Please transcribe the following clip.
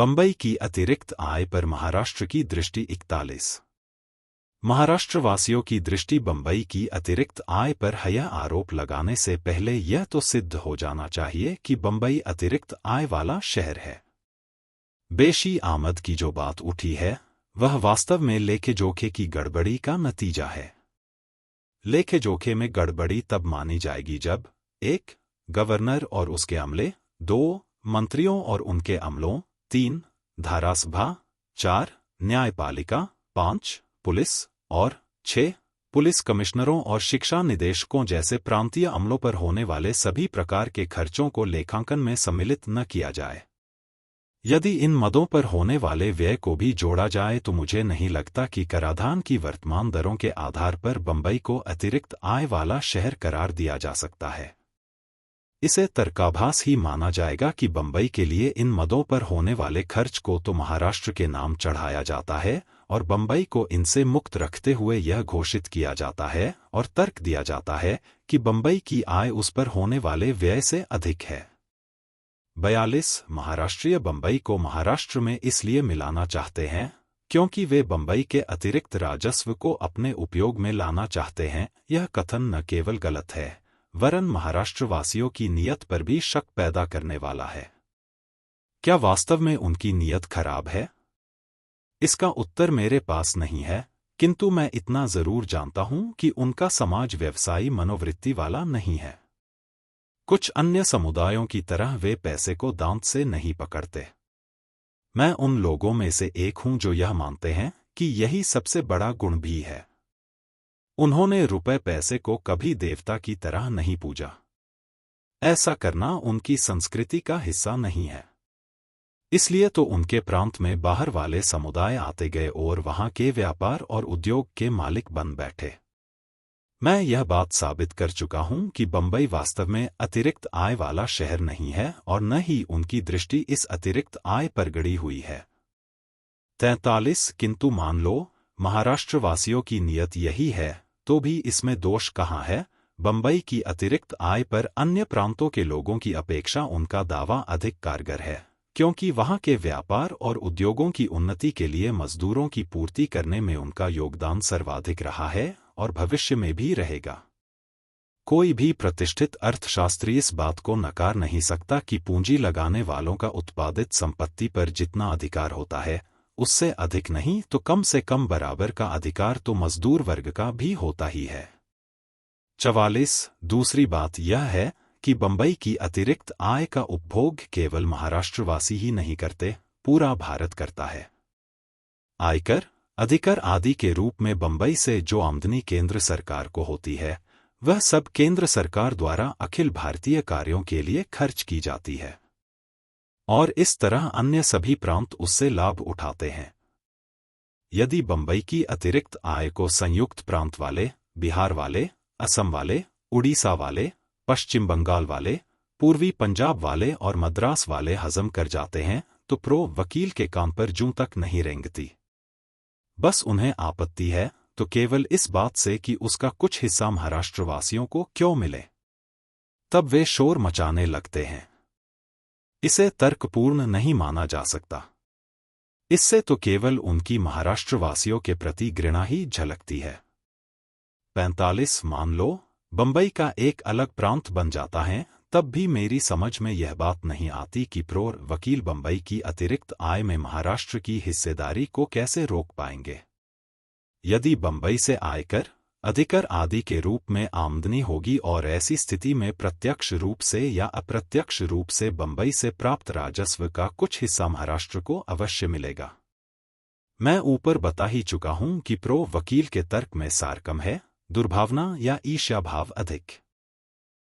बंबई की अतिरिक्त आय पर महाराष्ट्र की दृष्टि 41। महाराष्ट्रवासियों की दृष्टि बंबई की अतिरिक्त आय पर है। यह आरोप लगाने से पहले यह तो सिद्ध हो जाना चाहिए कि बंबई अतिरिक्त आय वाला शहर है। बेशी आमद की जो बात उठी है वह वास्तव में लेखे जोखे की गड़बड़ी का नतीजा है। लेखे जोखे में गड़बड़ी तब मानी जाएगी जब 1. गवर्नर और उसके अमले, 2. मंत्रियों और उनके अमलों, 3. धारासभा, 4. न्यायपालिका, 5. पुलिस और 6. पुलिस कमिश्नरों और शिक्षा निदेशकों जैसे प्रांतीय अमलों पर होने वाले सभी प्रकार के खर्चों को लेखांकन में सम्मिलित न किया जाए। यदि इन मदों पर होने वाले व्यय को भी जोड़ा जाए तो मुझे नहीं लगता कि कराधान की वर्तमान दरों के आधार पर बंबई को अतिरिक्त आय वाला शहर करार दिया जा सकता है। इसे तर्काभास ही माना जाएगा कि बंबई के लिए इन मदों पर होने वाले खर्च को तो महाराष्ट्र के नाम चढ़ाया जाता है और बंबई को इनसे मुक्त रखते हुए यह घोषित किया जाता है और तर्क दिया जाता है कि बंबई की आय उस पर होने वाले व्यय से अधिक है। 42. महाराष्ट्रीय बंबई को महाराष्ट्र में इसलिए मिलाना चाहते हैं क्योंकि वे बंबई के अतिरिक्त राजस्व को अपने उपयोग में लाना चाहते हैं। यह कथन न केवल गलत है वरन महाराष्ट्रवासियों की नीयत पर भी शक पैदा करने वाला है। क्या वास्तव में उनकी नीयत खराब है? इसका उत्तर मेरे पास नहीं है, किंतु मैं इतना जरूर जानता हूं कि उनका समाज व्यवसायी मनोवृत्ति वाला नहीं है। कुछ अन्य समुदायों की तरह वे पैसे को दांत से नहीं पकड़ते। मैं उन लोगों में से एक हूं जो यह मानते हैं कि यही सबसे बड़ा गुण भी है। उन्होंने रुपए पैसे को कभी देवता की तरह नहीं पूजा। ऐसा करना उनकी संस्कृति का हिस्सा नहीं है। इसलिए तो उनके प्रांत में बाहर वाले समुदाय आते गए और वहां के व्यापार और उद्योग के मालिक बन बैठे। मैं यह बात साबित कर चुका हूं कि बंबई वास्तव में अतिरिक्त आय वाला शहर नहीं है और न ही उनकी दृष्टि इस अतिरिक्त आय पर गड़ी हुई है। 43. किंतु मान लो महाराष्ट्रवासियों की नीयत यही है तो भी इसमें दोष कहाँ है? बंबई की अतिरिक्त आय पर अन्य प्रांतों के लोगों की अपेक्षा उनका दावा अधिक कारगर है क्योंकि वहां के व्यापार और उद्योगों की उन्नति के लिए मजदूरों की पूर्ति करने में उनका योगदान सर्वाधिक रहा है और भविष्य में भी रहेगा। कोई भी प्रतिष्ठित अर्थशास्त्री इस बात को नकार नहीं सकता कि पूंजी लगाने वालों का उत्पादित संपत्ति पर जितना अधिकार होता है उससे अधिक नहीं तो कम से कम बराबर का अधिकार तो मजदूर वर्ग का भी होता ही है। 44. दूसरी बात यह है कि बंबई की अतिरिक्त आय का उपभोग केवल महाराष्ट्रवासी ही नहीं करते, पूरा भारत करता है। आयकर, अधिकर आदि के रूप में बंबई से जो आमदनी केंद्र सरकार को होती है वह सब केंद्र सरकार द्वारा अखिल भारतीय कार्यों के लिए खर्च की जाती है और इस तरह अन्य सभी प्रांत उससे लाभ उठाते हैं। यदि बंबई की अतिरिक्त आय को संयुक्त प्रांत वाले, बिहार वाले, असम वाले, उड़ीसा वाले, पश्चिम बंगाल वाले, पूर्वी पंजाब वाले और मद्रास वाले हजम कर जाते हैं तो प्रो वकील के कान पर जूं तक नहीं रेंगती। बस उन्हें आपत्ति है तो केवल इस बात से कि उसका कुछ हिस्सा महाराष्ट्रवासियों को क्यों मिले। तब वे शोर मचाने लगते हैं। इसे तर्कपूर्ण नहीं माना जा सकता। इससे तो केवल उनकी महाराष्ट्रवासियों के प्रति घृणा ही झलकती है। 45. मान लो बंबई का एक अलग प्रांत बन जाता है तब भी मेरी समझ में यह बात नहीं आती कि प्रो वकील बंबई की अतिरिक्त आय में महाराष्ट्र की हिस्सेदारी को कैसे रोक पाएंगे। यदि बंबई से आयकर, अधिकर आदि के रूप में आमदनी होगी और ऐसी स्थिति में प्रत्यक्ष रूप से या अप्रत्यक्ष रूप से बंबई से प्राप्त राजस्व का कुछ हिस्सा महाराष्ट्र को अवश्य मिलेगा। मैं ऊपर बता ही चुका हूं कि प्रो वकील के तर्क में सार कम है, दुर्भावना या ईर्ष्या भाव अधिक।